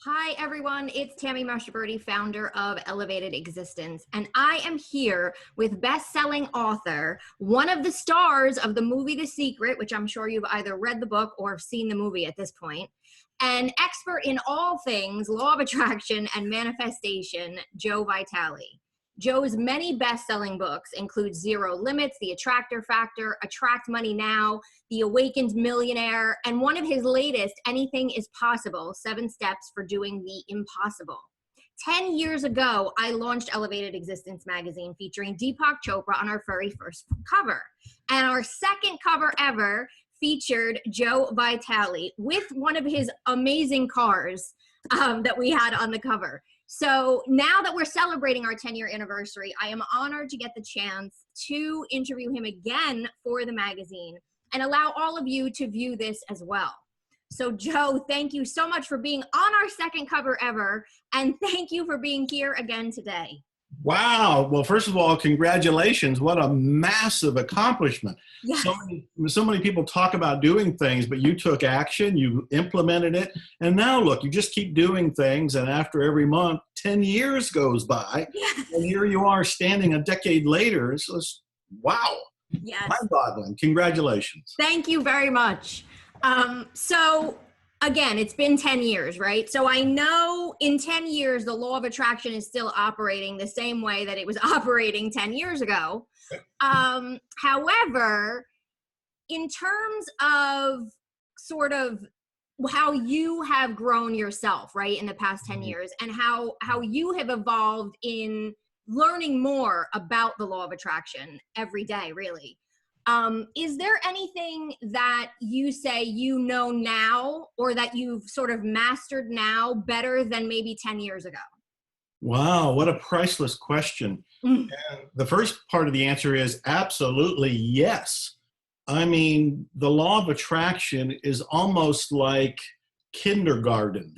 Hi, everyone. It's Tammy Mastroberte, founder of Elevated Existence, and I am here with best-selling author, one of the stars of the movie The Secret, which I'm sure you've either read the book or seen the movie at this point, and expert in all things law of attraction and manifestation, Joe Vitale. Joe's many best-selling books include Zero Limits, The Attractor Factor, Attract Money Now, The Awakened Millionaire, and one of his latest, Anything is Possible, 7 Steps for Doing the Impossible. 10 years ago, I launched Elevated Existence magazine featuring Deepak Chopra on our very first cover. And our second cover ever featured Joe Vitale with one of his amazing cars that we had on the cover. So now that we're celebrating our 10-year anniversary, I am honored to get the chance to interview him again for the magazine and allow all of you to view this as well. So Joe, thank you so much for being on our second cover ever, and thank you for being here again today. Wow. Well, first of all, congratulations. What a massive accomplishment. Yes. So many people talk about doing things, but you took action, you implemented it, and now look, you just keep doing things, and after every month, 10 years goes by, Yes. and here you are standing a decade later. It's just, wow. Yes. Mind-boggling. Congratulations. Thank you very much. So again, it's been 10 years, right? So I know in 10 years, the law of attraction is still operating the same way that it was operating 10 years ago. However, in terms of sort of how you have grown yourself, right, in the past 10 years, and how you have evolved in learning more about the law of attraction every day, really. Is there anything that you say you know now or that you've sort of mastered now better than maybe 10 years ago? Wow, what a priceless question. And the first part of the answer is absolutely yes. I mean, the law of attraction is almost like kindergarten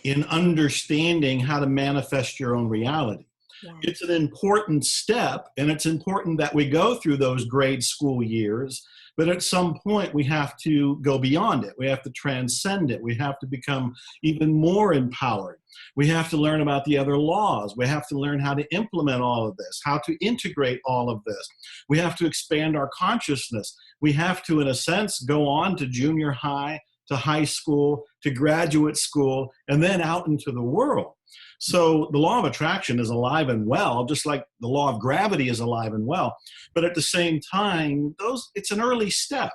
in understanding how to manifest your own reality. Yeah. It's an important step, and it's important that we go through those grade school years, but at some point we have to go beyond it. We have to transcend it. We have to become even more empowered. We have to learn about the other laws. We have to learn how to implement all of this, how to integrate all of this. We have to expand our consciousness. We have to, in a sense, go on to junior high, to high school, to graduate school, and then out into the world. So the law of attraction is alive and well, just like the law of gravity is alive and well. But at the same time, it's an early step.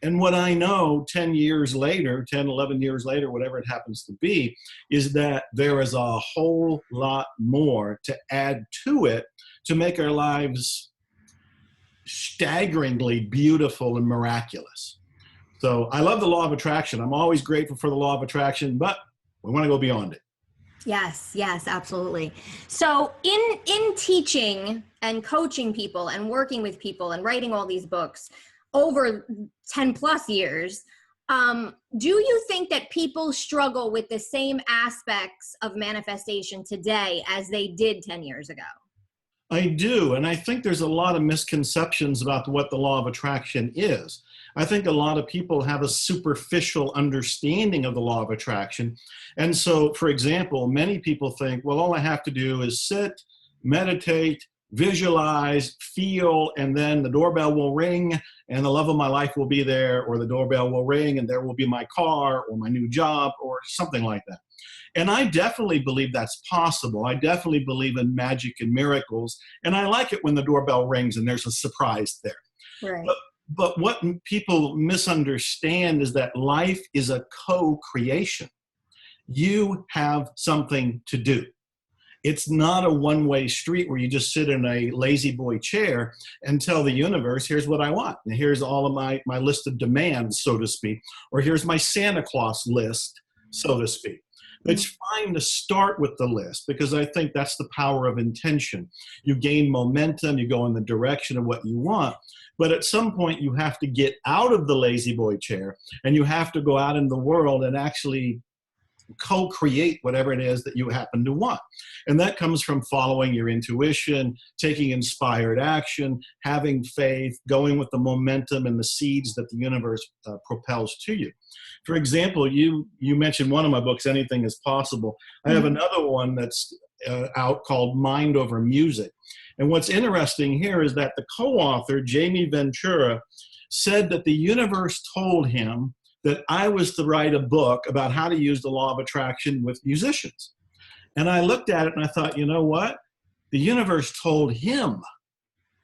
And what I know 10 years later, 10, 11 years later, whatever it happens to be, is that there is a whole lot more to add to it to make our lives staggeringly beautiful and miraculous. So I love the law of attraction. I'm always grateful for the law of attraction, but we want to go beyond it. Yes, yes, absolutely. So in teaching and coaching people and working with people and writing all these books over 10 plus years, do you think that people struggle with the same aspects of manifestation today as they did 10 years ago? I do, and I think there's a lot of misconceptions about what the law of attraction is. I think a lot of people have a superficial understanding of the law of attraction. And so, for example, many people think, well, all I have to do is sit, meditate, visualize, feel, and then the doorbell will ring and the love of my life will be there, or the doorbell will ring and there will be my car or my new job or something like that. And I definitely believe that's possible. I definitely believe in magic and miracles. And I like it when the doorbell rings and there's a surprise there. Right. But what people misunderstand is that life is a co-creation. You have something to do. It's not a one-way street where you just sit in a lazy boy chair and tell the universe, here's what I want. And here's all of my list of demands, so to speak. Or here's my Santa Claus list, so to speak. It's fine to start with the list because I think that's the power of intention. You gain momentum, you go in the direction of what you want. But at some point, you have to get out of the lazy boy chair and you have to go out in the world and actually co-create whatever it is that you happen to want. And that comes from following your intuition, taking inspired action, having faith, going with the momentum and the seeds that the universe propels to you. For example, you mentioned one of my books, Anything is Possible. I have another one that's out called Mind Over Music. And what's interesting here is that the co-author, Jamie Ventura, said that the universe told him that I was to write a book about how to use the law of attraction with musicians. And I looked at it and I thought, you know what? The universe told him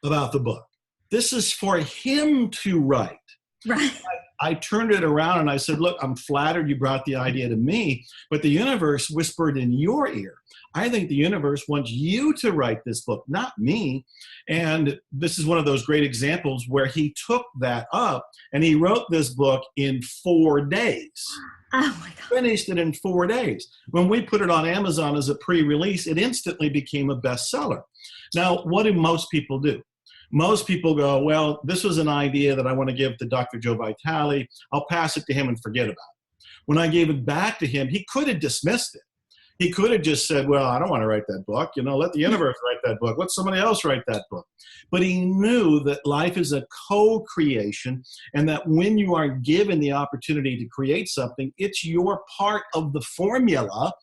about the book. This is for him to write. Right. I turned it around and I said, look, I'm flattered you brought the idea to me, but the universe whispered in your ear. I think the universe wants you to write this book, not me. And this is one of those great examples where he took that up and he wrote this book in 4 days. Oh my God. Finished it in 4 days. When we put it on Amazon as a pre-release, it instantly became a bestseller. Now, what do most people do? Most people go, well, this was an idea that I want to give to Dr. Joe Vitale. I'll pass it to him and forget about it. When I gave it back to him, he could have dismissed it. He could have just said, well, I don't want to write that book. You know, let the universe write that book. Let somebody else write that book. But he knew that life is a co-creation and that when you are given the opportunity to create something, it's your part of the formula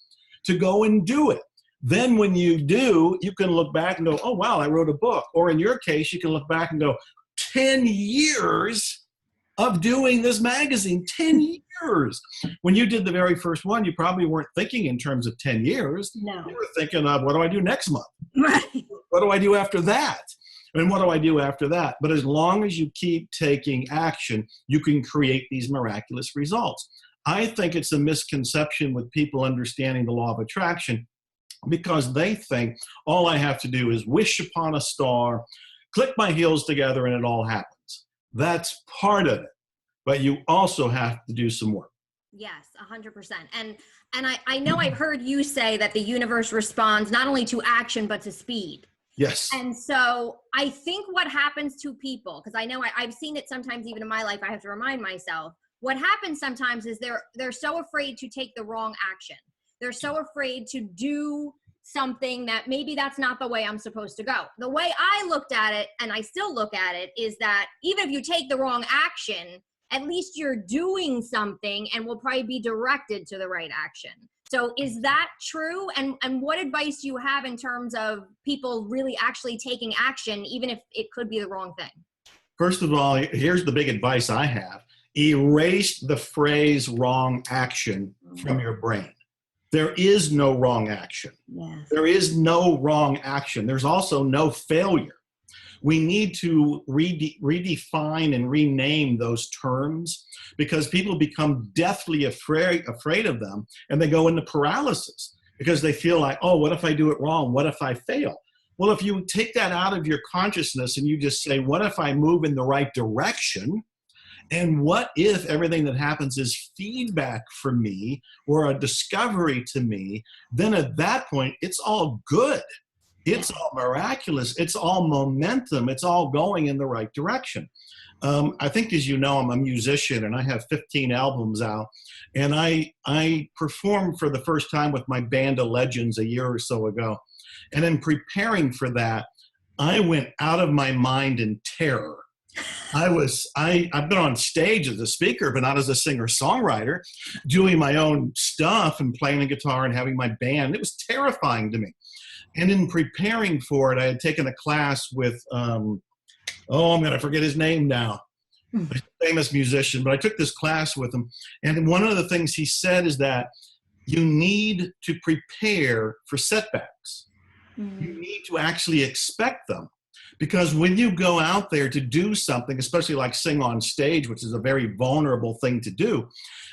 to go and do it. Then when you do, you can look back and go, oh, wow, I wrote a book. Or in your case, you can look back and go, 10 years of doing this magazine, 10 years. When you did the very first one, you probably weren't thinking in terms of 10 years. No. You were thinking of, what do I do next month? Right. What do I do after that? And what do I do after that? But as long as you keep taking action, you can create these miraculous results. I think it's a misconception with people understanding the law of attraction because they think all I have to do is wish upon a star, click my heels together, and it all happens. That's part of it, but you also have to do some work. Yes, 100%. And I know I've heard you say that the universe responds not only to action, but to speed. Yes. And so I think what happens to people, because I know I've seen it sometimes even in my life, I have to remind myself, what happens sometimes is they're so afraid to take the wrong action. They're so afraid to do something that maybe that's not the way I'm supposed to go. The way I looked at it, and I still look at it, is that even if you take the wrong action, at least you're doing something and will probably be directed to the right action. So is that true? And what advice do you have in terms of people really actually taking action, even if it could be the wrong thing? First of all, here's the big advice I have. Erase the phrase wrong action from your brain. There is no wrong action. Yes. There is no wrong action. There's also no failure. We need to redefine and rename those terms because people become deathly afraid of them and they go into paralysis because they feel like, oh, what if I do it wrong? What if I fail? Well, if you take that out of your consciousness and you just say, what if I move in the right direction? And what if everything that happens is feedback for me or a discovery to me? Then at that point, it's all good. It's all miraculous. It's all momentum. It's all going in the right direction. I think, as you know, I'm a musician and I have 15 albums out. And I performed for the first time with my band of legends a year or so ago. And in preparing for that, I went out of my mind in terror. I've been on stage as a speaker, but not as a singer-songwriter, doing my own stuff and playing the guitar and having my band. It was terrifying to me. And in preparing for it, I had taken a class with, I'm going to forget his name now, a famous musician, but I took this class with him. And one of the things he said is that you need to prepare for setbacks. Mm-hmm. You need to actually expect them. Because when you go out there to do something, especially like sing on stage, which is a very vulnerable thing to do,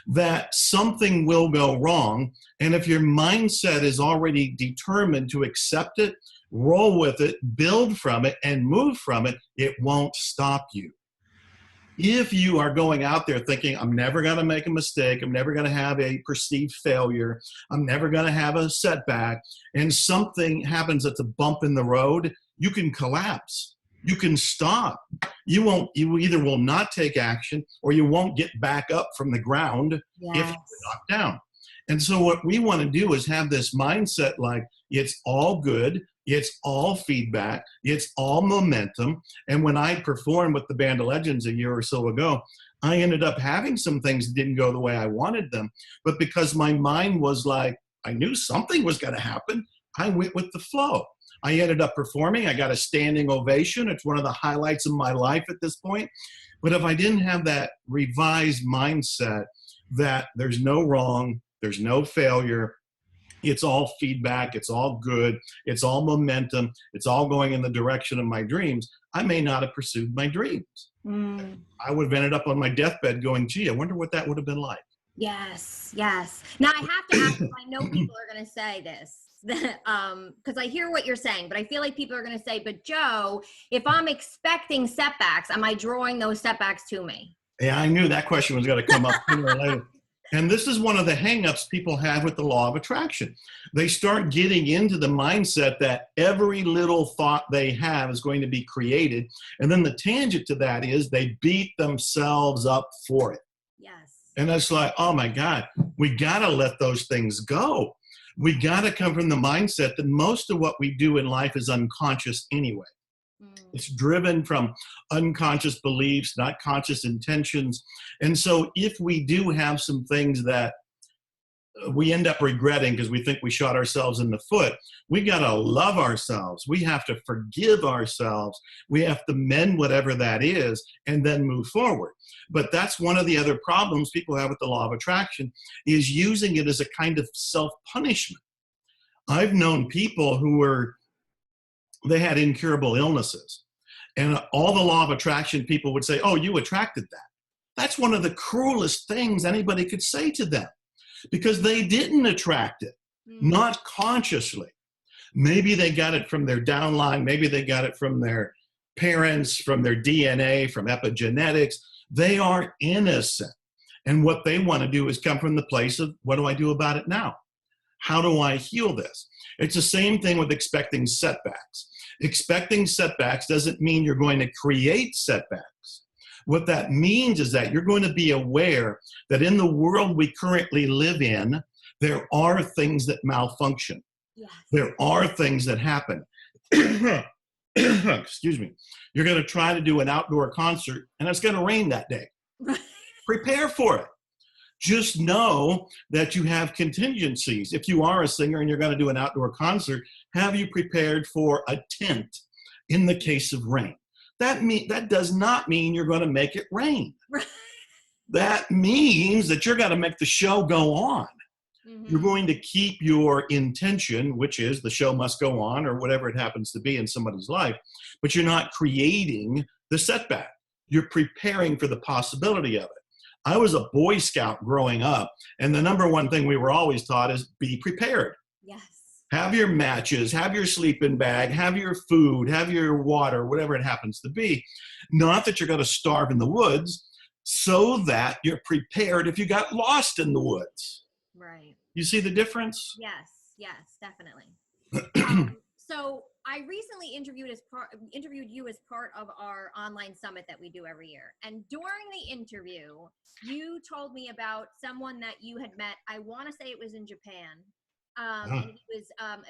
that something will go wrong. And if your mindset is already determined to accept it, roll with it, build from it, and move from it, it won't stop you. If you are going out there thinking, I'm never going to make a mistake, I'm never going to have a perceived failure, I'm never going to have a setback, and something happens that's a bump in the road, you can collapse. You can stop. You either will not take action or you won't get back up from the ground if you're knocked down. And so what we want to do is have this mindset like it's all good, it's all feedback, it's all momentum. And when I performed with the Band of Legends a year or so ago, I ended up having some things that didn't go the way I wanted them. But because my mind was like, I knew something was going to happen, I went with the flow. I ended up performing. I got a standing ovation. It's one of the highlights of my life at this point. But if I didn't have that revised mindset that there's no wrong, there's no failure, it's all feedback, it's all good, it's all momentum, it's all going in the direction of my dreams, I may not have pursued my dreams. I would have ended up on my deathbed going, gee, I wonder what that would have been like. Yes, yes. Now I have to ask, I know people are going to say this, because I hear what you're saying, but I feel like people are going to say, but Joe, if I'm expecting setbacks, am I drawing those setbacks to me? Yeah, I knew that question was going to come up sooner or later. And this is one of the hangups people have with the law of attraction. They start getting into the mindset that every little thought they have is going to be created. And then the tangent to that is they beat themselves up for it. Yes. And it's like, oh my God, we got to let those things go. We got to come from the mindset that most of what we do in life is unconscious anyway. It's driven from unconscious beliefs, not conscious intentions. And so if we do have some things that we end up regretting because we think we shot ourselves in the foot, we got to love ourselves. We have to forgive ourselves. We have to mend whatever that is and then move forward. But that's one of the other problems people have with the law of attraction, is using it as a kind of self-punishment. I've known people who they had incurable illnesses. And all the law of attraction people would say, oh, you attracted that. That's one of the cruelest things anybody could say to them, because they didn't attract it, not consciously. Maybe they got it from their downline. Maybe they got it from their parents, from their DNA, from epigenetics. They are innocent. And what they want to do is come from the place of, what do I do about it now? How do I heal this? It's the same thing with expecting setbacks. Expecting setbacks doesn't mean you're going to create setbacks. What that means is that you're going to be aware that in the world we currently live in, there are things that malfunction. Yes. There are things that happen. Excuse me. You're going to try to do an outdoor concert, and it's going to rain that day. Prepare for it. Just know that you have contingencies. If you are a singer and you're going to do an outdoor concert, have you prepared for a tent in the case of rain? That does not mean you're going to make it rain. That means that you're going to make the show go on. You're going to keep your intention, which is the show must go on, or whatever it happens to be in somebody's life, but you're not creating the setback. You're preparing for the possibility of it. I was a Boy Scout growing up, and the number one thing we were always taught is be prepared. Yes. Have your matches, have your sleeping bag, have your food, have your water, whatever it happens to be. Not that you're going to starve in the woods, so that you're prepared if you got lost in the woods. Right. You see the difference? Yes, yes, definitely. So I recently interviewed you as part of our online summit that we do every year. And during the interview, you told me about someone that you had met. I want to say it was in Japan. And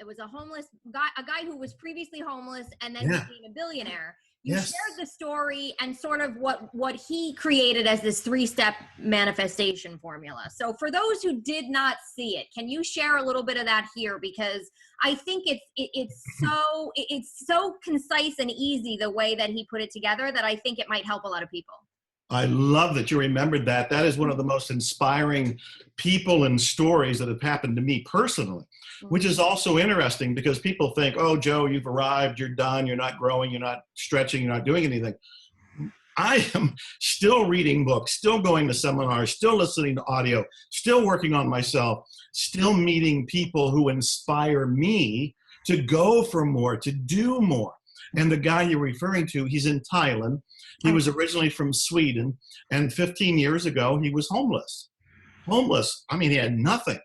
it was a homeless guy, a guy who was previously homeless and then became a billionaire. You shared the story and sort of what he created as this 3-step manifestation formula. So for those who did not see it, can you share a little bit of that here? Because I think it's so concise and easy the way that he put it together that I think it might help a lot of people. I love that you remembered that. That is one of the most inspiring people and stories that have happened to me personally, which is also interesting because people think, oh, Joe, you've arrived, you're done, you're not growing, you're not stretching, you're not doing anything. I am still reading books, still going to seminars, still listening to audio, still working on myself, still meeting people who inspire me to go for more, to do more. And the guy you're referring to, he's in Thailand. He was originally from Sweden, and 15 years ago, he was homeless. Homeless. I mean, he had nothing.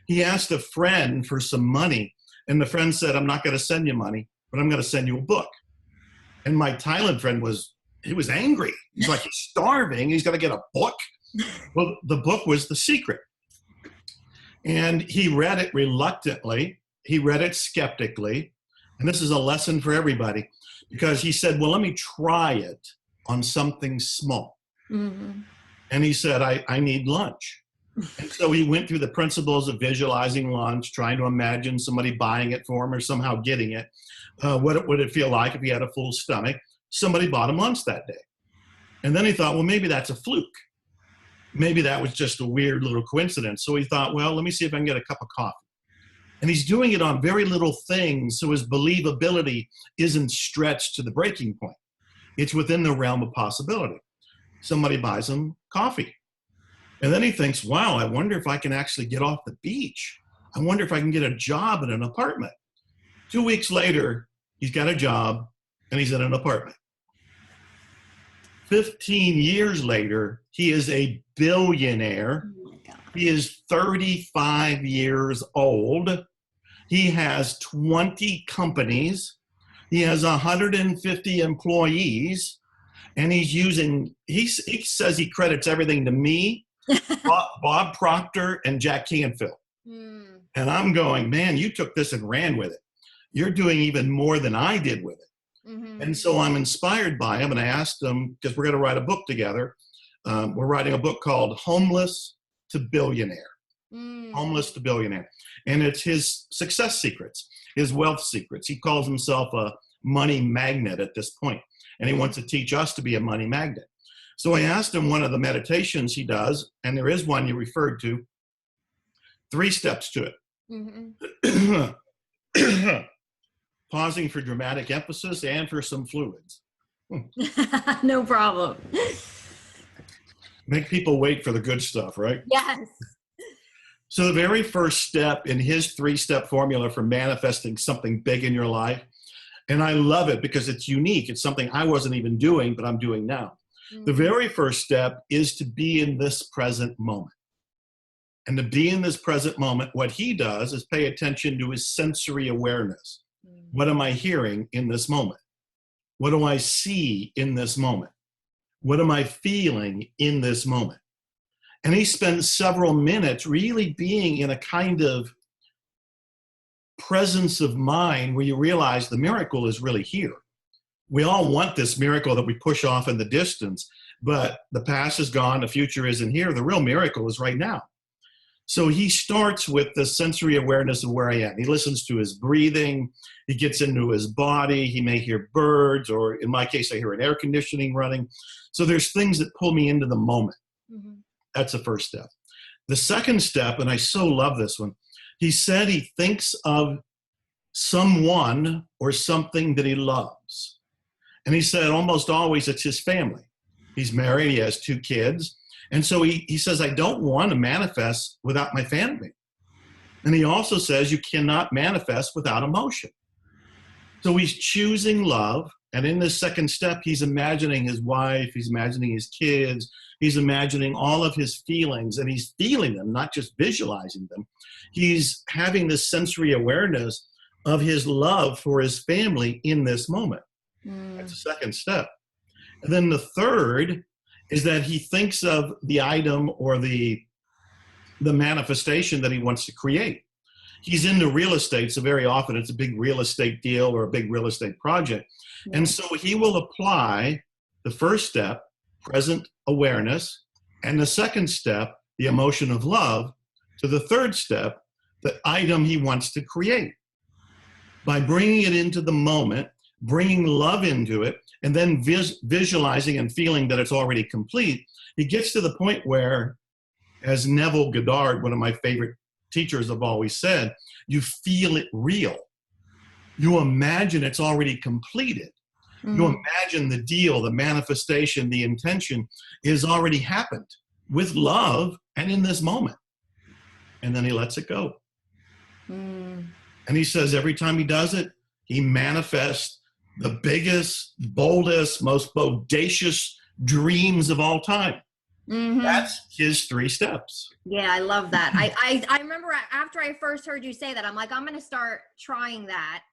He asked a friend for some money, and the friend said, I'm not going to send you money, but I'm going to send you a book. And my Thailand friend was angry. He's like, he's starving. He's got to get a book. Well, the book was The Secret. And he read it reluctantly. He read it skeptically. And this is a lesson for everybody, because he said, well, let me try it on something small. Mm-hmm. And he said, I need lunch. And so he went through the principles of visualizing lunch, trying to imagine somebody buying it for him or somehow getting it. What would it feel like if he had a full stomach? Somebody bought him lunch that day. And then he thought, well, maybe that's a fluke. Maybe that was just a weird little coincidence. So he thought, well, let me see if I can get a cup of coffee. And he's doing it on very little things, so his believability isn't stretched to the breaking point. It's within the realm of possibility. Somebody buys him coffee. And then he thinks, wow, I wonder if I can actually get off the beach. I wonder if I can get a job in an apartment. 2 weeks later, he's got a job and he's in an apartment. 15 years later, he is a billionaire. Oh my God. He is 35 years old. He has 20 companies. He has 150 employees. And he says he credits everything to me, Bob Proctor, and Jack Canfield. Mm. And I'm going, man, you took this and ran with it. You're doing even more than I did with it. Mm-hmm. And so I'm inspired by him, and I asked him, because we're going to write a book together. We're writing a book called Homeless to Billionaire. Homeless to Billionaire. And it's his success secrets, his wealth secrets. He calls himself a money magnet at this point, and he wants to teach us to be a money magnet. So I asked him one of the meditations he does, and there is one you referred to, 3 steps to it. Mm-hmm. Pausing for dramatic emphasis and for some fluids. No problem. Make people wait for the good stuff, right? Yes. So the very first step in his 3-step formula for manifesting something big in your life, and I love it because it's unique. It's something I wasn't even doing, but I'm doing now. Mm-hmm. The very first step is to be in this present moment. And to be in this present moment, what he does is pay attention to his sensory awareness. What am I hearing in this moment? What do I see in this moment? What am I feeling in this moment? And he spends several minutes really being in a kind of presence of mind where you realize the miracle is really here. We all want this miracle that we push off in the distance, but the past is gone, the future isn't here. The real miracle is right now. So he starts with the sensory awareness of where I am. He listens to his breathing. He gets into his body. He may hear birds, or in my case, I hear an air conditioning running. So there's things that pull me into the moment. Mm-hmm. That's the first step. The second step, and I so love this one, he said he thinks of someone or something that he loves. And he said almost always it's his family. He's married. He has 2 kids. And so he says, I don't want to manifest without my family. And he also says you cannot manifest without emotion. So he's choosing love. And in this second step, he's imagining his wife, he's imagining his kids, he's imagining all of his feelings, and he's feeling them, not just visualizing them. He's having this sensory awareness of his love for his family in this moment. That's the second step. And then the third is that he thinks of the item or the manifestation that he wants to create. He's into real estate, so very often it's a big real estate deal or a big real estate project. Yeah. And so he will apply the first step, present awareness, and the second step, the emotion of love, to the third step, the item he wants to create. By bringing it into the moment, bringing love into it, and then visualizing and feeling that it's already complete, he gets to the point where, as Neville Goddard, one of my favorite teachers, have always said, you feel it real. You imagine it's already completed. Mm-hmm. You imagine the deal, the manifestation, the intention is already happened with love and in this moment. And then he lets it go. And he says every time he does it, he manifests the biggest, boldest, most bodacious dreams of all time. Mm-hmm. That's his 3 steps. Yeah, I love that. I remember after I first heard you say that, I'm like, I'm going to start trying that.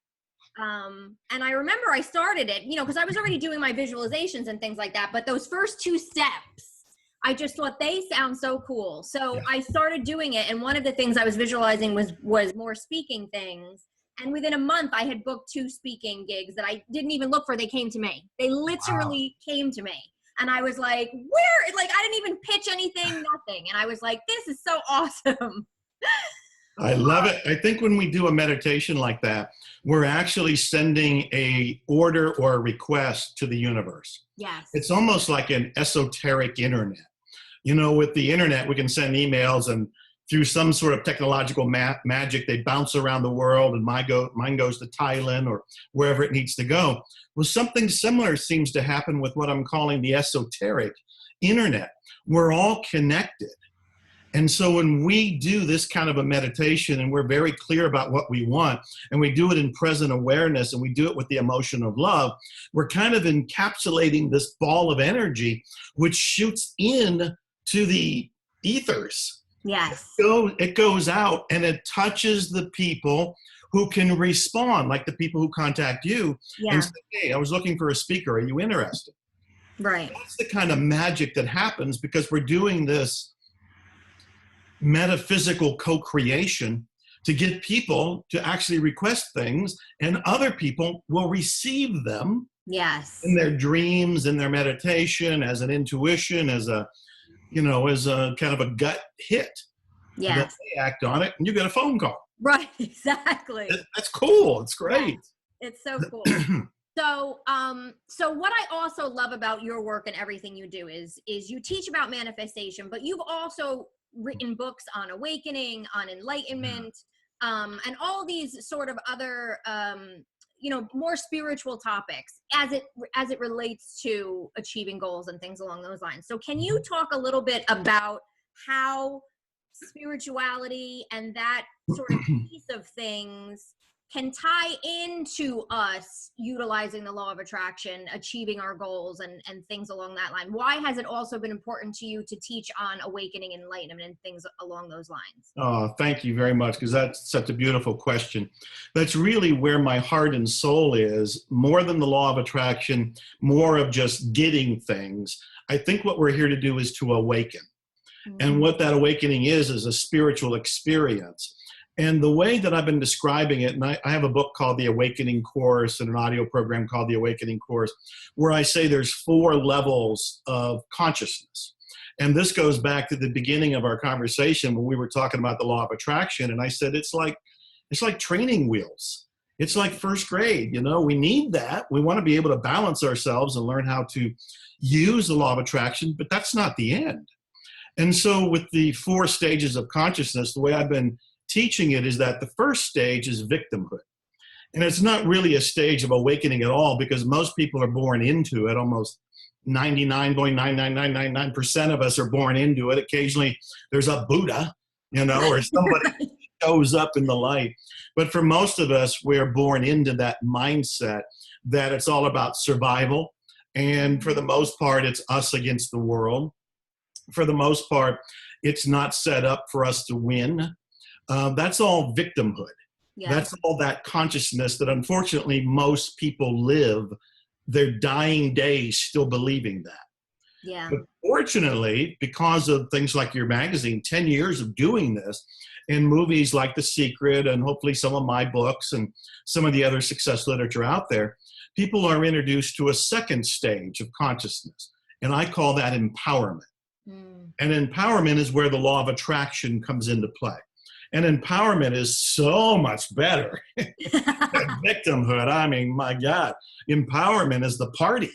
And I remember I started it, because I was already doing my visualizations and things like that. But those first 2 steps, I just thought they sound so cool. So I started doing it. And one of the things I was visualizing was more speaking things. And within a month, I had booked 2 speaking gigs that I didn't even look for. They came to me. They literally came to me. And I was like, where? Like, I didn't even pitch anything, nothing. And I was like, this is so awesome. I love it. I think when we do a meditation like that, we're actually sending a order or a request to the universe. Yes. It's almost like an esoteric internet. You know, with the internet, we can send emails, and through some sort of technological magic, they bounce around the world, and mine goes to Thailand or wherever it needs to go. Well, something similar seems to happen with what I'm calling the esoteric internet. We're all connected. And so when we do this kind of a meditation and we're very clear about what we want, and we do it in present awareness, and we do it with the emotion of love, we're kind of encapsulating this ball of energy, which shoots in to the ethers. Yes. It goes out and it touches the people who can respond, like the people who contact you and say, hey, I was looking for a speaker. Are you interested? Right. That's the kind of magic that happens because we're doing this metaphysical co-creation to get people to actually request things, and other people will receive them in their dreams, in their meditation, as an intuition, as a kind of a gut hit. They act on it and you get a phone call. Right, exactly. That's cool. It's great. It's so cool. So what I also love about your work and everything you do is you teach about manifestation, but you've also written books on awakening, on enlightenment, and all these sort of other, more spiritual topics as it relates to achieving goals and things along those lines. So can you talk a little bit about how spirituality and that sort of piece of things can tie into us utilizing the law of attraction, achieving our goals and things along that line? Why has it also been important to you to teach on awakening and enlightenment and things along those lines? Oh, thank you very much, because that's such a beautiful question. That's really where my heart and soul is, more than the law of attraction, more of just getting things. I think what we're here to do is to awaken. Mm-hmm. And what that awakening is a spiritual experience. And the way that I've been describing it, and I have a book called The Awakening Course and an audio program called The Awakening Course, where I say there's 4 levels of consciousness. And this goes back to the beginning of our conversation when we were talking about the law of attraction. And I said, it's like training wheels. It's like first grade, we need that. We want to be able to balance ourselves and learn how to use the law of attraction, but that's not the end. And so with the 4 stages of consciousness, the way I've been teaching it is that the first stage is victimhood. And it's not really a stage of awakening at all, because most people are born into it. Almost 99.99999% of us are born into it. Occasionally there's a Buddha, or somebody shows up in the light. But for most of us, we're born into that mindset that it's all about survival. And for the most part, it's us against the world. For the most part, it's not set up for us to win. That's all victimhood. Yeah. That's all that consciousness that unfortunately most people live their dying days still believing that. Yeah. But fortunately, because of things like your magazine, 10 years of doing this, and movies like The Secret, and hopefully some of my books and some of the other success literature out there, people are introduced to a second stage of consciousness. And I call that empowerment. Mm. And empowerment is where the law of attraction comes into play. And empowerment is so much better than victimhood. I mean, my God, empowerment is the party.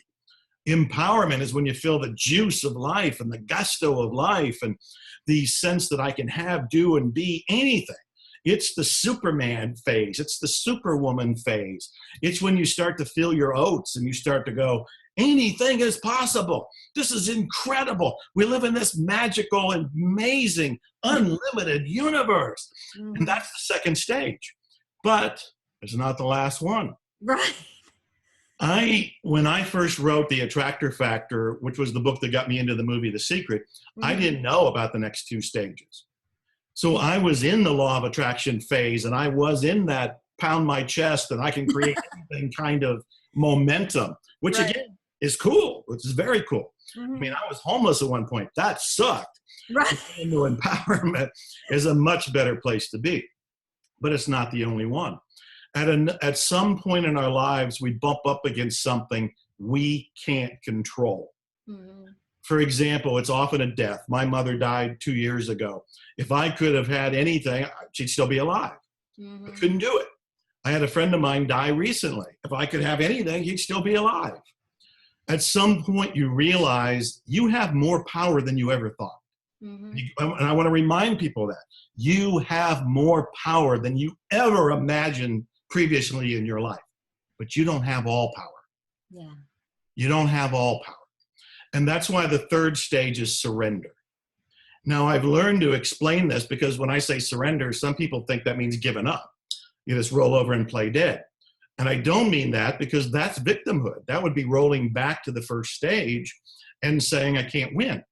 Empowerment is when you feel the juice of life and the gusto of life and the sense that I can have, do, and be anything. It's the Superman phase. It's the Superwoman phase. It's when you start to feel your oats and you start to go, anything is possible. This is incredible. We live in this magical, amazing, unlimited universe. Mm-hmm. And that's the second stage. But it's not the last one. Right. When I first wrote The Attractor Factor, which was the book that got me into the movie The Secret, mm-hmm. I didn't know about the next 2 stages. So I was in the law of attraction phase, and I was in that pound my chest and I can create anything kind of momentum, which again is cool, which is very cool. I mean, I was homeless at one point. That sucked. Right. Into empowerment is a much better place to be, but it's not the only one. At some point in our lives, we bump up against something we can't control. For example, it's often a death. My mother died 2 years ago. If I could have had anything, she'd still be alive. I couldn't do it. I had a friend of mine die recently. If I could have anything, he'd still be alive. At some point, you realize you have more power than you ever thought. And I want to remind people that you have more power than you ever imagined previously in your life, but you don't have all power. Yeah. You don't have all power. And that's why the third stage is surrender. Now, I've learned to explain this because when I say surrender, some people think that means giving up. You just roll over and play dead. And I don't mean that, because that's victimhood. That would be rolling back to the first stage and saying, I can't win.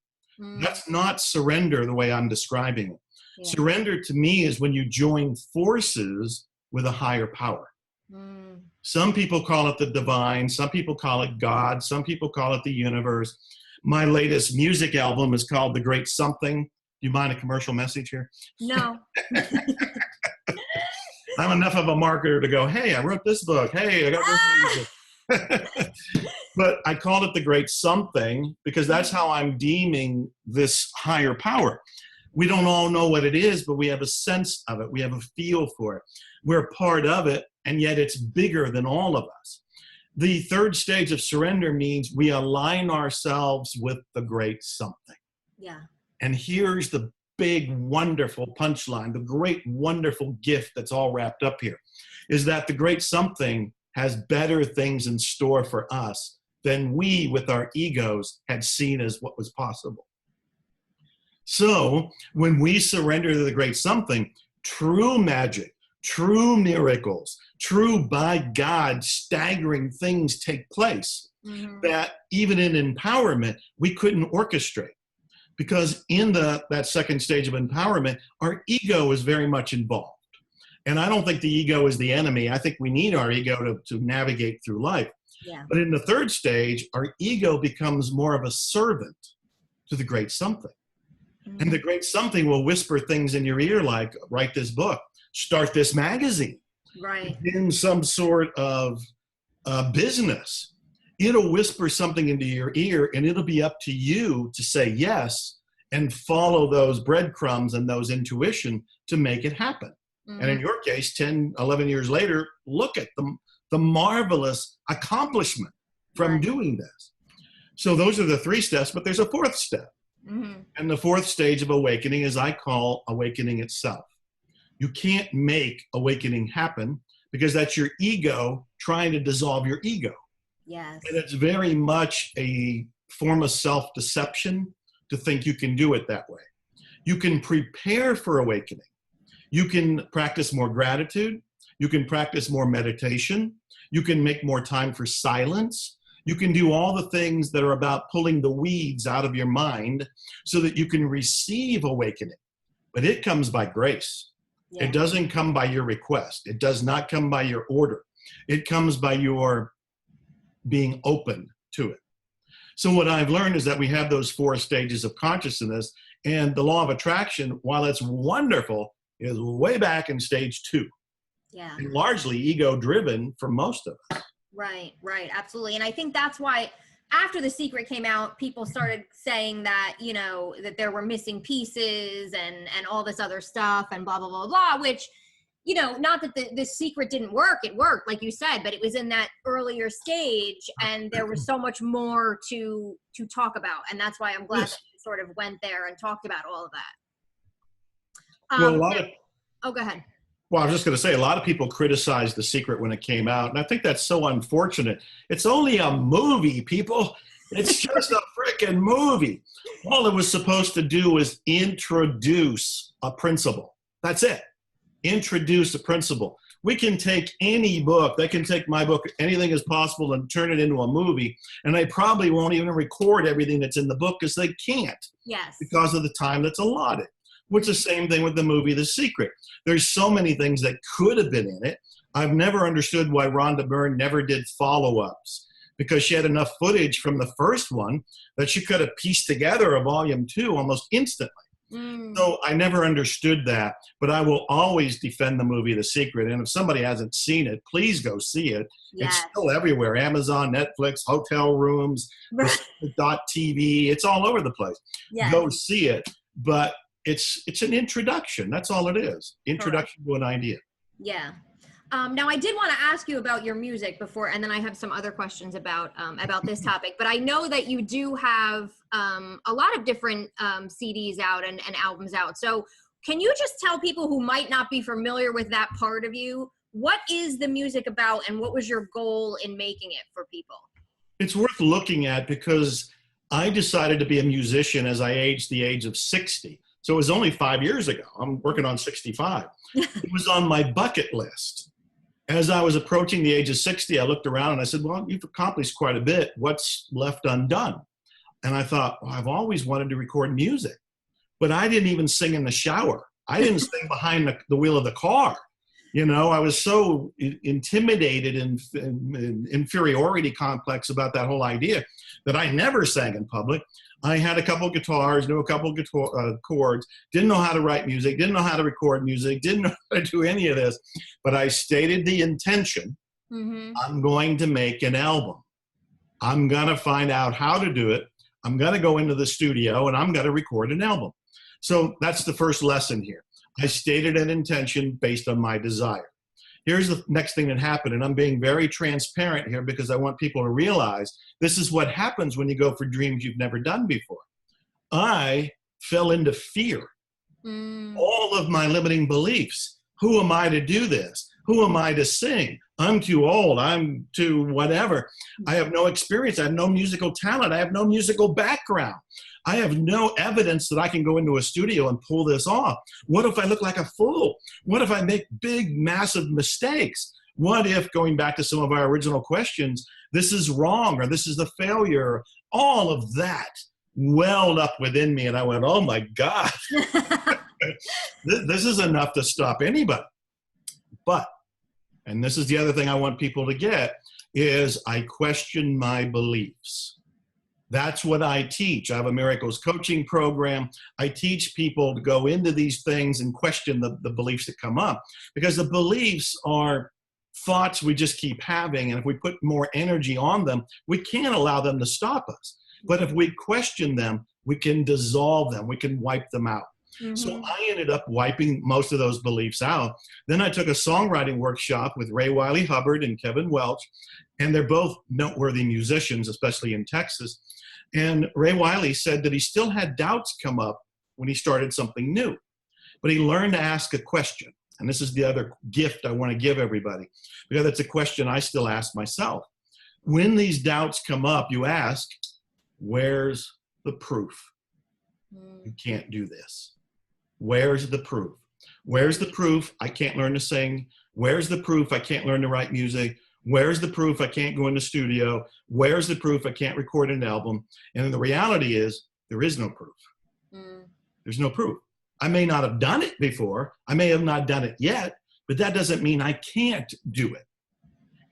That's not surrender the way I'm describing it. Yeah. Surrender to me is when you join forces with a higher power. Some people call it the divine. Some people call it God. Some people call it the universe. My latest music album is called The Great Something. Do you mind a commercial message here? No. I'm enough of a marketer to go, hey, I wrote this book. Hey, I got this music. But I called it The Great Something because that's how I'm deeming this higher power. We don't all know what it is, but we have a sense of it. We have a feel for it. We're part of it, and yet it's bigger than all of us. The third stage of surrender means we align ourselves with the great something. Yeah. And here's the big, wonderful punchline, the great, wonderful gift that's all wrapped up here, is that the great something has better things in store for us than we, with our egos, had seen as what was possible. So when we surrender to the great something, true magic, true miracles, true, by God, staggering things take place that even in empowerment, we couldn't orchestrate. Because in that second stage of empowerment, our ego is very much involved. And I don't think the ego is the enemy. I think we need our ego to navigate through life. Yeah. But in the third stage, our ego becomes more of a servant to the great something. And the great something will whisper things in your ear like, write this book, start this magazine, right, begin some sort of business. It'll whisper something into your ear, and it'll be up to you to say yes and follow those breadcrumbs and those intuition to make it happen. And in your case, 10, 11 years later, look at the marvelous accomplishment from doing this. So those are the three steps, but there's a fourth step. And the fourth stage of awakening is I call awakening itself. You can't make awakening happen because that's your ego trying to dissolve your ego. Yes. And it's very much a form of self-deception to think you can do it that way. You can prepare for awakening. You can practice more gratitude. You can practice more meditation. You can make more time for silence. You can do all the things that are about pulling the weeds out of your mind so that you can receive awakening. But it comes by grace. Yeah. It doesn't come by your request. It does not come by your order. It comes by your being open to it. So what I've learned is that we have those four stages of consciousness, and the law of attraction, while it's wonderful, is way back in stage 2. Yeah. And largely ego-driven for most of us. Right, absolutely. And I think that's why after The Secret came out, people started saying that, you know, that there were missing pieces and all this other stuff and blah, blah, blah, blah, which, you know, not that the Secret didn't work. It worked, like you said, but it was in that earlier stage and there was so much more to talk about. And that's why I'm glad that you sort of went there and talked about all of that. Well, go ahead. Well, I was just going to say, a lot of people criticized The Secret when it came out, and I think that's so unfortunate. It's only a movie, people. It's just a freaking movie. All it was supposed to do was introduce a principle. That's it. Introduce a principle. We can take any book. They can take my book, Anything is Possible, and turn it into a movie, and they probably won't even record everything that's in the book because they can't. Yes. Because of the time that's allotted. Which is the same thing with the movie The Secret. There's so many things that could have been in it. I've never understood why Rhonda Byrne never did follow-ups. because she had enough footage from the first one that she could have pieced together a volume 2 almost instantly. So I never understood that, but I will always defend the movie The Secret. And if somebody hasn't seen it, please go see it. Yes. It's still everywhere. Amazon, Netflix, hotel rooms, .tv. It's all over the place. Yes. Go see it. But it's an introduction. That's all it is. Introduction to an idea. Yeah. Now I did want to ask you about your music before, and then I have some other questions about this topic, but I know that you do have a lot of different CDs out and albums out. So can you just tell people who might not be familiar with that part of you, what is the music about and what was your goal in making it for people? It's worth looking at because I decided to be a musician as I aged the age of 60. So it was only 5 years ago. I'm working on 65. It was on my bucket list. As I was approaching the age of 60, I looked around and I said, well, you've accomplished quite a bit. What's left undone? And I thought, well, I've always wanted to record music, but I didn't even sing in the shower. I didn't sing behind the wheel of the car. You know, I was so intimidated and inferiority complex about that whole idea that I never sang in public. I had a couple guitars, knew a couple chords, didn't know how to write music, didn't know how to record music, didn't know how to do any of this. But I stated the intention, I'm going to make an album. I'm going to find out how to do it. I'm going to go into the studio and I'm going to record an album. So that's the first lesson here. I stated an intention based on my desire. Here's the next thing that happened, and I'm being very transparent here because I want people to realize this is what happens when you go for dreams you've never done before. I fell into fear. All of my limiting beliefs. Who am I to do this? Who am I to sing? I'm too old. I'm too whatever. I have no experience. I have no musical talent. I have no musical background. I have no evidence that I can go into a studio and pull this off. What if I look like a fool? What if I make big, massive mistakes? What if, going back to some of our original questions, this is wrong or this is a failure? All of that welled up within me and I went, oh my God, this is enough to stop anybody. But, and this is the other thing I want people to get, is I question my beliefs. That's what I teach. I have a miracles coaching program. I teach people to go into these things and question the beliefs that come up, because the beliefs are thoughts we just keep having. And if we put more energy on them, we can't allow them to stop us. But if we question them, we can dissolve them. We can wipe them out. So I ended up wiping most of those beliefs out. Then I took a songwriting workshop with Ray Wiley Hubbard and Kevin Welch, and they're both noteworthy musicians, especially in Texas. And Ray Wiley said that he still had doubts come up when he started something new, but he learned to ask a question. And this is the other gift I want to give everybody, because it's a question I still ask myself. When these doubts come up, you ask, where's the proof? You can't do this. Where's the proof? Where's the proof I can't learn to sing? Where's the proof I can't learn to write music? Where's the proof I can't go in the studio? Where's the proof I can't record an album? And the reality is, there is no proof. There's no proof. I may not have done it before. I may have not done it yet, but that doesn't mean I can't do it.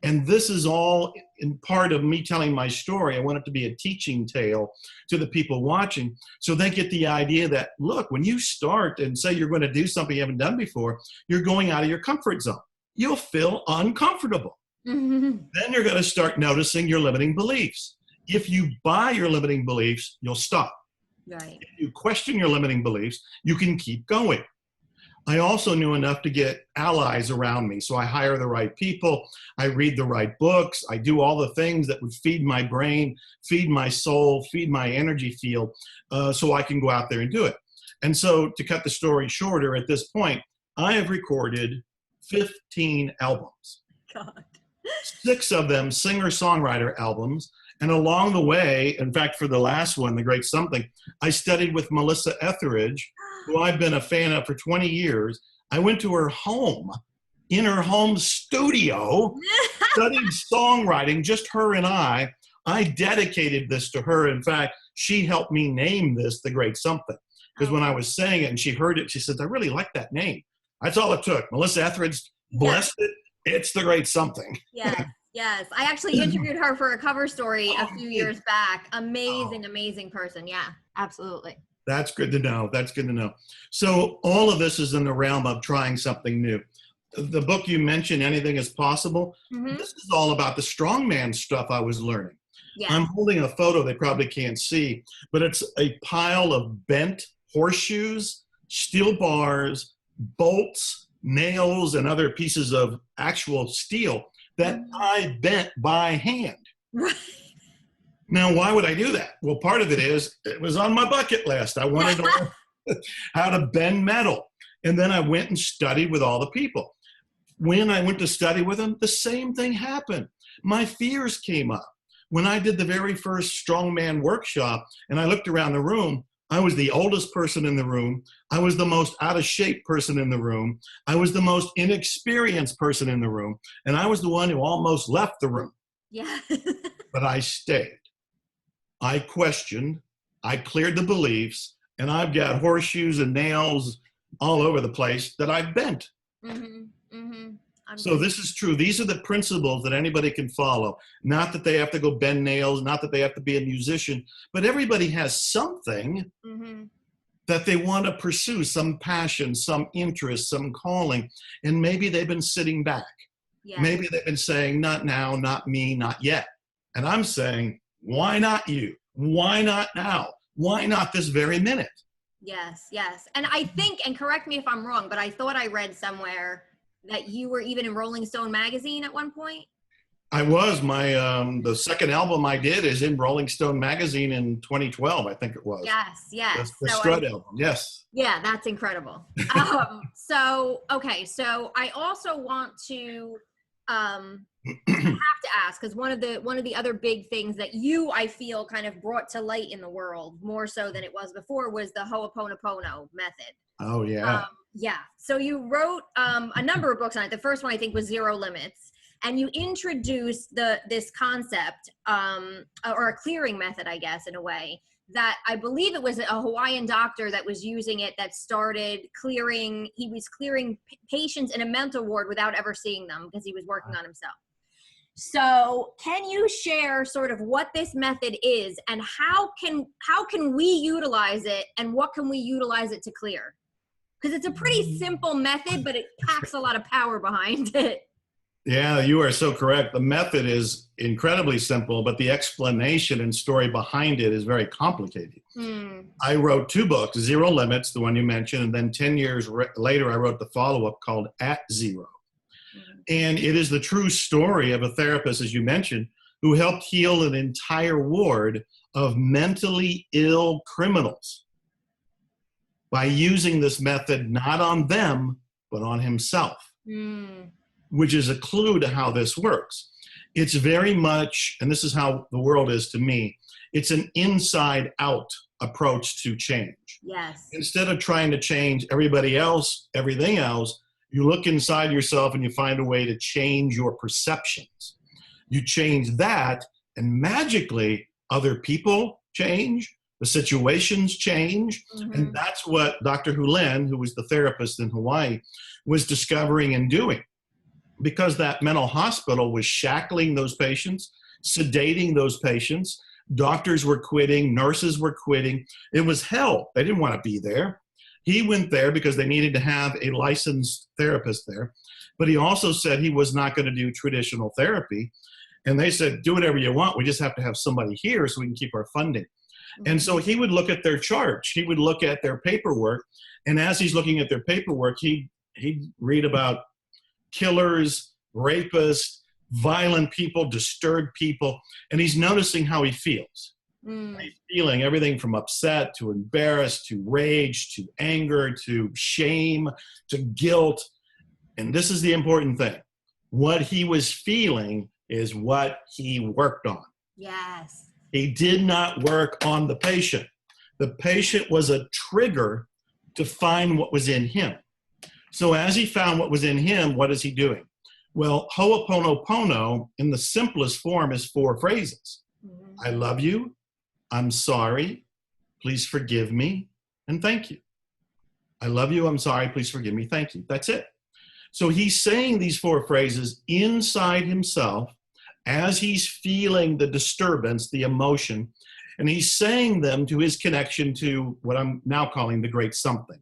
And this is all in part of me telling my story. I want it to be a teaching tale to the people watching, so they get the idea that, look, when you start and say you're going to do something you haven't done before, you're going out of your comfort zone. You'll feel uncomfortable. Then you're going to start noticing your limiting beliefs. If you buy your limiting beliefs, you'll stop. Right. If you question your limiting beliefs, you can keep going. I also knew enough to get allies around me. So I hire the right people. I read the right books. I do all the things that would feed my brain, feed my soul, feed my energy field, so I can go out there and do it. And so, to cut the story shorter, at this point, I have recorded 15 albums. God. 6 of them singer-songwriter albums. And along the way, in fact, for the last one, The Great Something, I studied with Melissa Etheridge, who I've been a fan of for 20 years. I went to her home, in her home studio, studied songwriting, just her and I. I dedicated this to her. In fact, she helped me name this The Great Something. Because when I was saying it and she heard it, she said, I really like that name. That's all it took. Melissa Etheridge blessed it. It's The Great Something. Yes. Yes, I actually interviewed her for a cover story a few Yeah. years back. Amazing, amazing person. Yeah, absolutely. That's good to know. That's good to know. So all of this is in the realm of trying something new. The book you mentioned, Anything is Possible, Mm-hmm. this is all about the strongman stuff I was learning. Yes. I'm holding a photo they probably can't see, but it's a pile of bent horseshoes, steel bars, bolts, nails, and other pieces of actual steel that I bent by hand. Right. Now, why would I do that? Well, part of it is it was on my bucket list. I wanted to learn how to bend metal. And then I went and studied with all the people. When I went to study with them, the same thing happened. My fears came up. When I did the very first strongman workshop and I looked around the room, I was the oldest person in the room. I was the most out of shape person in the room. I was the most inexperienced person in the room. And I was the one who almost left the room. Yeah. But I stayed. I questioned, I cleared the beliefs, and I've got horseshoes and nails all over the place that I've bent. Mm-hmm. Mm-hmm. So this is true. These are the principles that anybody can follow. Not that they have to go bend nails, not that they have to be a musician, but everybody has something that they want to pursue, some passion, some interest, some calling, and maybe they've been sitting back. Yeah. Maybe they've been saying, not now, not me, not yet. And I'm saying, why not you? Why not now? Why not this very minute? Yes, yes. And I think, and correct me if I'm wrong, but I thought I read somewhere that you were even in Rolling Stone magazine at one point. I was. The second album I did is in Rolling Stone magazine in 2012, I think it was. Yes, yes. The Strut album, yes. Yeah, that's incredible. Okay, so I also want to have to ask, because one of the other big things that you, I feel, kind of brought to light in the world more so than it was before was the Ho'oponopono method. Oh yeah. Yeah. So you wrote a number of books on it. The first one I think was Zero Limits, and you introduced this concept or a clearing method, I guess, in a way, that I believe it was a Hawaiian doctor that was using it that started clearing. He was clearing patients in a mental ward without ever seeing them because he was working on himself. So can you share sort of what this method is and how can we utilize it and what can we utilize it to clear? Because it's a pretty simple method, but it packs a lot of power behind it. Yeah, you are so correct. The method is incredibly simple, but the explanation and story behind it is very complicated. I wrote 2 books, Zero Limits, the one you mentioned, and then 10 years later, I wrote the follow-up called At Zero. And it is the true story of a therapist, as you mentioned, who helped heal an entire ward of mentally ill criminals by using this method not on them, but on himself, which is a clue to how this works. It's very much, and this is how the world is to me, it's an inside-out approach to change. Yes. Instead of trying to change everybody else, everything else, you look inside yourself and you find a way to change your perceptions. You change that, and magically, other people change, the situations change, and that's what Dr. Hulen, who was the therapist in Hawaii, was discovering and doing. Because that mental hospital was shackling those patients, sedating those patients, doctors were quitting, nurses were quitting. It was hell. They didn't want to be there. He went there because they needed to have a licensed therapist there. But he also said he was not going to do traditional therapy. And they said, do whatever you want. We just have to have somebody here so we can keep our funding. And so he would look at their charts. He would look at their paperwork. And as he's looking at their paperwork, he'd read about killers, rapists, violent people, disturbed people. And he's noticing how he feels. He's feeling everything from upset to embarrassed to rage to anger to shame to guilt. And this is the important thing. What he was feeling is what he worked on. Yes. He did not work on the patient. The patient was a trigger to find what was in him. So as he found what was in him, what is he doing? Well, Ho'oponopono in the simplest form is 4 phrases. I love you. I'm sorry, please forgive me, and thank you. I love you, I'm sorry, please forgive me, thank you. That's it. So he's saying these 4 phrases inside himself as he's feeling the disturbance, the emotion, and he's saying them to his connection to what I'm now calling the great something.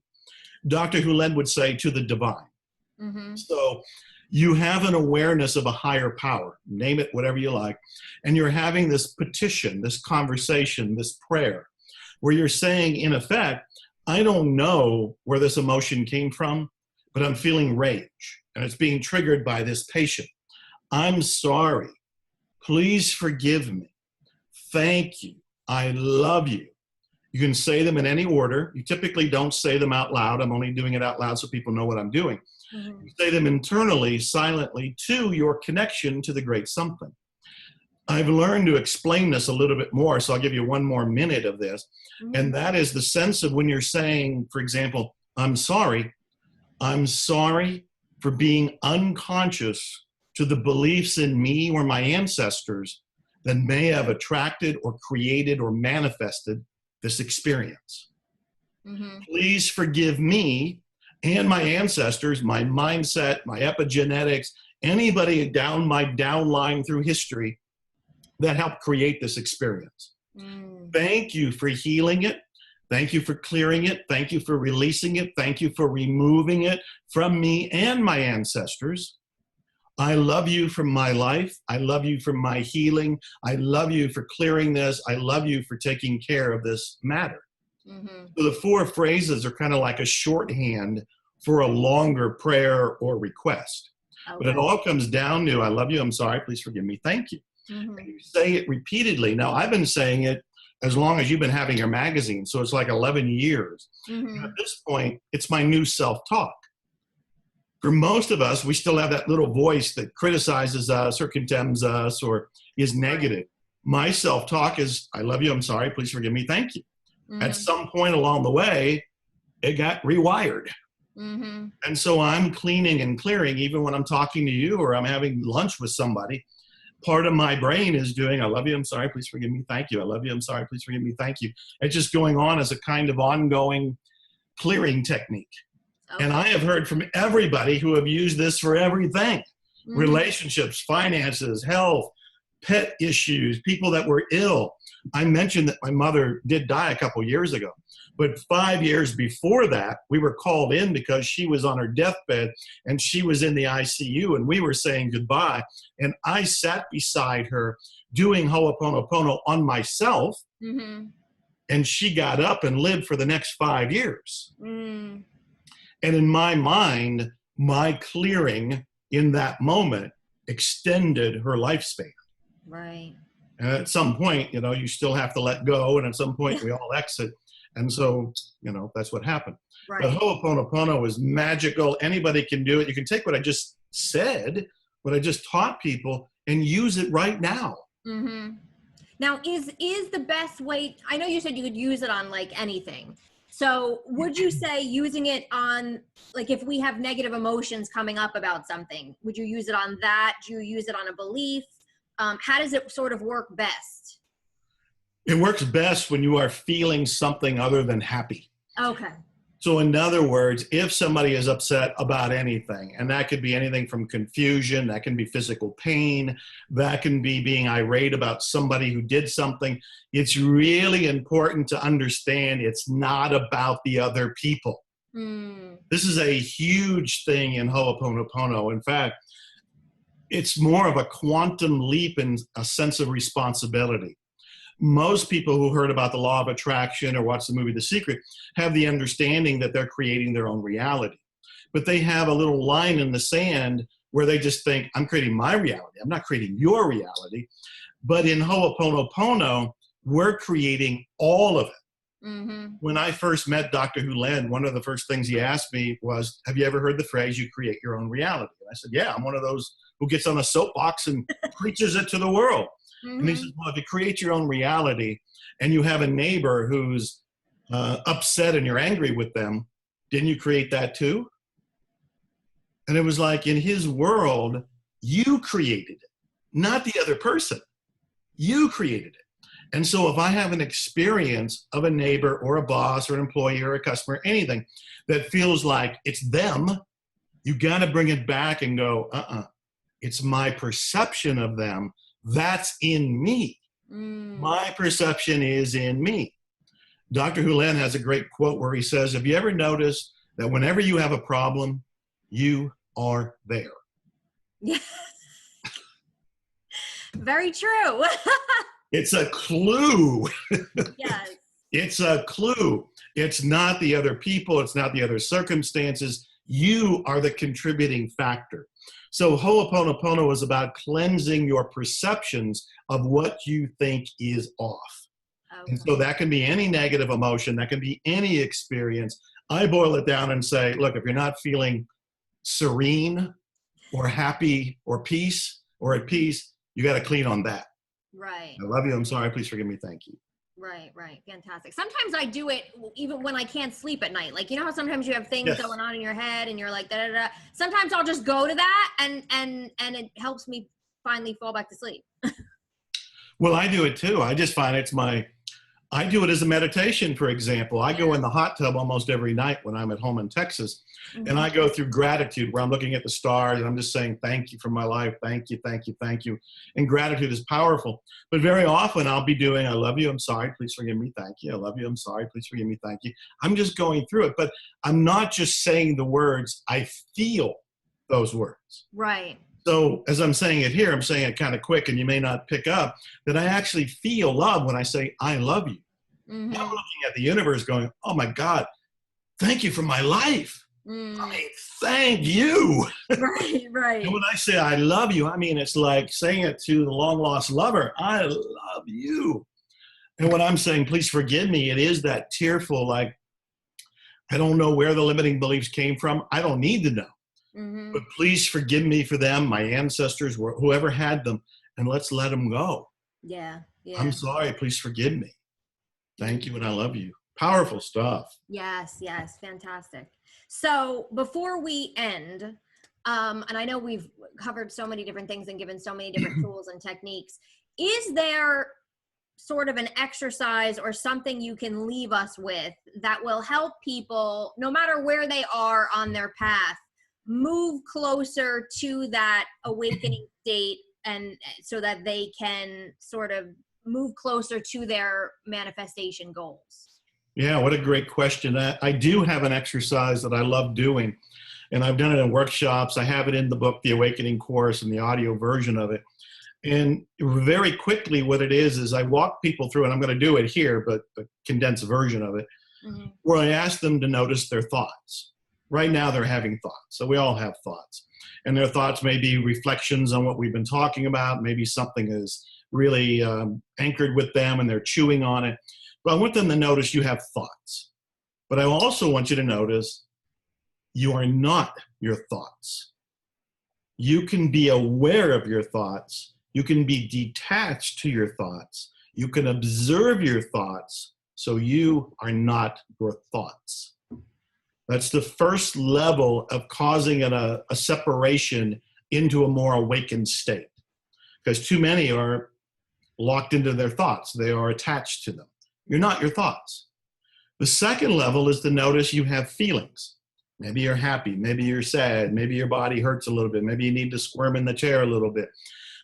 Dr. Hulen would say to the divine. Mm-hmm. So you have an awareness of a higher power, name it whatever you like, and you're having this petition, this conversation, this prayer, where you're saying, in effect, I don't know where this emotion came from, but I'm feeling rage, and it's being triggered by this patient. I'm sorry. Please forgive me. Thank you. I love you. You can say them in any order. You typically don't say them out loud. I'm only doing it out loud so people know what I'm doing. Mm-hmm. You say them internally, silently, to your connection to the great something. I've learned to explain this a little bit more, so I'll give you one more minute of this. Mm-hmm. And that is the sense of when you're saying, for example, I'm sorry for being unconscious to the beliefs in me or my ancestors that may have attracted or created or manifested this experience. Mm-hmm. Please forgive me and my ancestors, my mindset, my epigenetics, anybody down my downline through history that helped create this experience. Mm. Thank you for healing it. Thank you for clearing it. Thank you for releasing it. Thank you for removing it from me and my ancestors. I love you for my life. I love you for my healing. I love you for clearing this. I love you for taking care of this matter. Mm-hmm. So the 4 phrases are kind of like a shorthand for a longer prayer or request. Okay. But it all comes down to, I love you, I'm sorry, please forgive me, thank you. Mm-hmm. And you say it repeatedly. Now, I've been saying it as long as you've been having your magazine, so it's like 11 years. Mm-hmm. And at this point, it's my new self-talk. For most of us, we still have that little voice that criticizes us or condemns us or is negative. Right. My self-talk is, I love you, I'm sorry, please forgive me, thank you. Mm-hmm. At some point along the way, it got rewired. Mm-hmm. And so I'm cleaning and clearing, even when I'm talking to you or I'm having lunch with somebody. Part of my brain is doing, I love you, I'm sorry, please forgive me, thank you. I love you, I'm sorry, please forgive me, thank you. It's just going on as a kind of ongoing clearing technique. Okay. And I have heard from everybody who have used this for everything. Mm-hmm. Relationships, finances, health, pet issues, people that were ill. I mentioned that my mother did die a couple years ago. But 5 years before that, we were called in because she was on her deathbed and she was in the ICU and we were saying goodbye. And I sat beside her doing Ho'oponopono on myself. Mm-hmm. And she got up and lived for the next 5 years. Mm. And in my mind, my clearing in that moment extended her lifespan. Right. And at some point, you still have to let go. And at some point, we all exit. And so, that's what happened. Right. But Ho'oponopono is magical. Anybody can do it. You can take what I just said, what I just taught people, and use it right now. Mm-hmm. Now, is the best way, I know you said you could use it on like anything. So would you say using it on, like if we have negative emotions coming up about something, would you use it on that? Do you use it on a belief? How does it sort of work best? It works best when you are feeling something other than happy. Okay. So in other words, if somebody is upset about anything, and that could be anything from confusion, that can be physical pain, that can be being irate about somebody who did something, it's really important to understand it's not about the other people. Mm. This is a huge thing in Ho'oponopono. In fact, it's more of a quantum leap in a sense of responsibility. Most people who heard about the law of attraction or watched the movie The Secret have the understanding that they're creating their own reality. But they have a little line in the sand where they just think, I'm creating my reality. I'm not creating your reality. But in Ho'oponopono, we're creating all of it. Mm-hmm. When I first met Dr. Hulen, one of the first things he asked me was, have you ever heard the phrase, you create your own reality? And I said, yeah, I'm one of those who gets on a soapbox and preaches it to the world. Mm-hmm. And he says, well, if you create your own reality and you have a neighbor who's upset and you're angry with them, didn't you create that too? And it was like, in his world, you created it, not the other person. You created it. And so if I have an experience of a neighbor or a boss or an employee or a customer, anything that feels like it's them, you got to bring it back and go, it's my perception of them That's in me. My perception is in me. Dr. Hulen has a great quote where he says, have you ever noticed that whenever you have a problem, you are there? Yeah. Very true. It's a clue. Yes. It's a clue. It's not the other people. It's not the other circumstances. You are the contributing factor. So Ho'oponopono is about cleansing your perceptions of what you think is off. Okay. And so that can be any negative emotion. That can be any experience. I boil it down and say, look, if you're not feeling serene or happy or peace or at peace, you got to clean on that. Right. I love you. I'm sorry. Please forgive me. Thank you. Right, right. Fantastic. Sometimes I do it even when I can't sleep at night. Like, you know how sometimes you have things going on in your head and you're like, da, da, da. Sometimes I'll just go to that and it helps me finally fall back to sleep. Well, I do it too. I just find I do it as a meditation, for example. I go in the hot tub almost every night when I'm at home in Texas, and I go through gratitude where I'm looking at the stars and I'm just saying, thank you for my life. Thank you, thank you, thank you. And gratitude is powerful. But very often I'll be doing, I love you, I'm sorry, please forgive me, thank you. I love you, I'm sorry, please forgive me, thank you. I'm just going through it, but I'm not just saying the words, I feel those words. Right. So as I'm saying it here, I'm saying it kind of quick and you may not pick up that I actually feel love when I say, I love you. I'm looking at the universe going, oh my God, thank you for my life. I mean, thank you. Right, right. And when I say I love you, I mean, it's like saying it to the long lost lover. I love you. And when I'm saying, please forgive me, it is that tearful, like, I don't know where the limiting beliefs came from. I don't need to know. But please forgive me for them, my ancestors, whoever had them, and let's let them go. Yeah, yeah. I'm sorry, please forgive me. Thank you and I love you. Powerful stuff. Yes, yes, fantastic. So before we end, and I know we've covered so many different things and given so many different tools and techniques, is there sort of an exercise or something you can leave us with that will help people, no matter where they are on their path, move closer to that awakening state, and so that they can sort of move closer to their manifestation goals? Yeah, what a great question. I do have an exercise that I love doing, and I've done it in workshops. I have it in the book, The Awakening Course, and the audio version of it. And very quickly, what it is I walk people through, and I'm going to do it here, but the condensed version of it, where I ask them to notice their thoughts. Right now, they're having thoughts. So we all have thoughts. And their thoughts may be reflections on what we've been talking about. Maybe something is really anchored with them and they're chewing on it. But I want them to notice you have thoughts. But I also want you to notice you are not your thoughts. You can be aware of your thoughts. You can be detached to your thoughts. You can observe your thoughts, so you are not your thoughts. That's the first level of causing a separation into a more awakened state. Because too many are locked into their thoughts. They are attached to them. You're not your thoughts. The second level is to notice you have feelings. Maybe you're happy. Maybe you're sad. Maybe your body hurts a little bit. Maybe you need to squirm in the chair a little bit.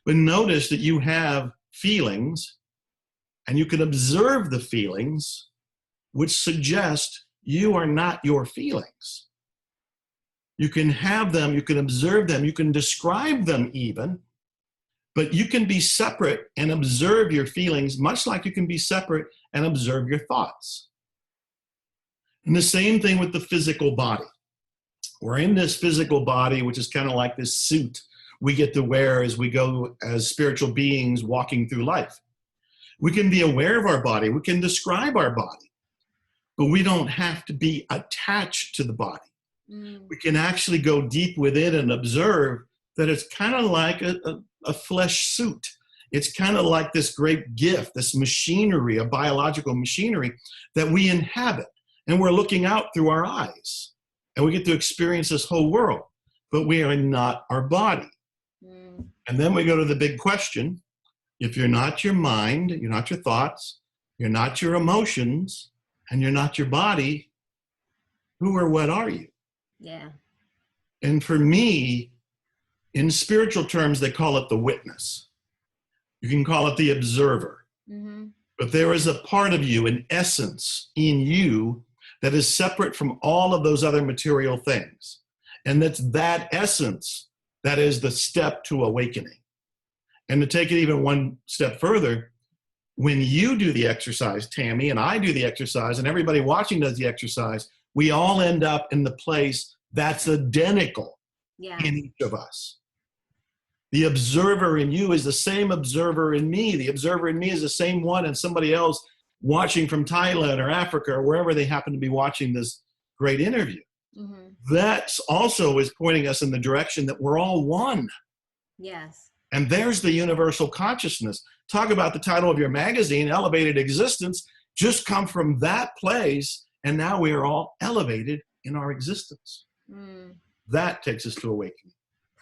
But notice that you have feelings, and you can observe the feelings, which suggest you are not your feelings. You can have them, you can observe them, you can describe them even, but you can be separate and observe your feelings, much like you can be separate and observe your thoughts. And the same thing with the physical body. We're in this physical body, which is kind of like this suit we get to wear as we go as spiritual beings walking through life. We can be aware of our body. We can describe our body, but we don't have to be attached to the body. We can actually go deep within and observe that it's kind of like a flesh suit. It's kind of like this great gift, this machinery, a biological machinery that we inhabit. And we're looking out through our eyes. And we get to experience this whole world. But we are not our body. And then we go to the big question. If you're not your mind, you're not your thoughts, you're not your emotions, and you're not your body, who or what are you? Yeah. And for me, in spiritual terms, they call it the witness. You can call it the observer. Mm-hmm. But there is a part of you, an essence in you, that is separate from all of those other material things. And that's that essence that is the step to awakening. And to take it even one step further, when you do the exercise, Tammy, and I do the exercise, and everybody watching does the exercise, we all end up in the place that's identical in each of us. The observer in you is the same observer in me. The observer in me is the same one in somebody else watching from Thailand or Africa or wherever they happen to be watching this great interview. Mm-hmm. That also is pointing us in the direction that we're all one. Yes. And there's the universal consciousness. Talk about the title of your magazine, Elevated Existence, just come from that place, and now we are all elevated in our existence. Mm. That takes us to awakening.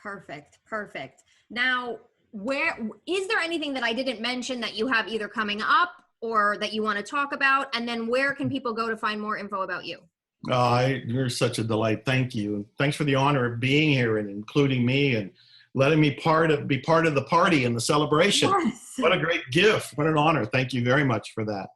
Perfect, perfect. Now, where is there anything that I didn't mention that you have either coming up or that you want to talk about? And then where can people go to find more info about you? You're such a delight. Thank you. Thanks for the honor of being here and including me and letting me be part of the party and the celebration. Yes. What a great gift. What an honor. Thank you very much for that.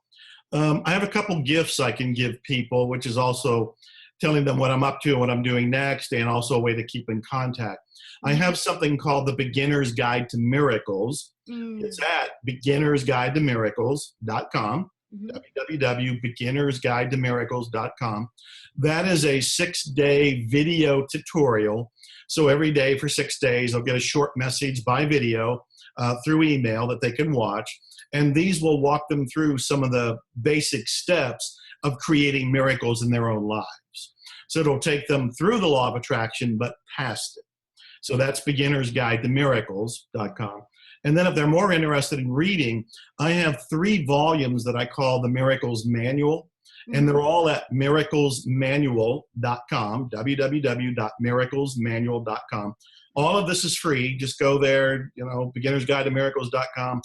I have a couple gifts I can give people, which is also telling them what I'm up to and what I'm doing next, and also a way to keep in contact. I have something called the Beginner's Guide to Miracles. It's at beginnersguidetomiracles.com, www.beginnersguidetomiracles.com. That is a 6-day video tutorial. So every day for 6 days, they'll get a short message by video through email that they can watch. And these will walk them through some of the basic steps of creating miracles in their own lives. So it'll take them through the law of attraction, but past it. So that's beginnersguidetomiracles.com. And then if they're more interested in reading, I have 3 volumes that I call the Miracles Manual. And they're all at miraclesmanual.com, www.miraclesmanual.com. All of this is free. Just go there, beginnersguidetomiracles.com,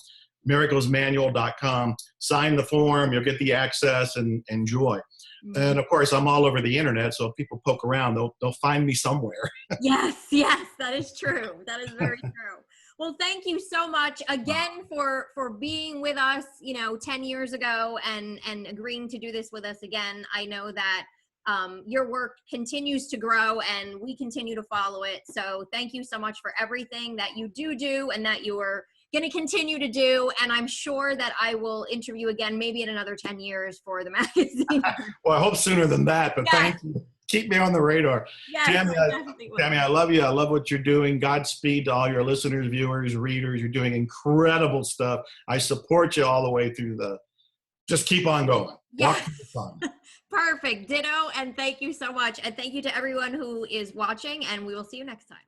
miraclesmanual.com, sign the form, you'll get the access and enjoy. And of course, I'm all over the internet, so if people poke around, they'll find me somewhere. Yes, that is true. That is very true. Well, thank you so much again for being with us, 10 years ago and agreeing to do this with us again. I know that your work continues to grow and we continue to follow it. So thank you so much for everything that you do and that you are going to continue to do. And I'm sure that I will interview again, maybe in another 10 years for the magazine. Well, I hope sooner than that, but thank you. Keep me on the radar. Yes, Tammy, I love you. I love what you're doing. Godspeed to all your listeners, viewers, readers. You're doing incredible stuff. I support you all the way through just keep on going. Yes. Perfect. Ditto. And thank you so much. And thank you to everyone who is watching, and we will see you next time.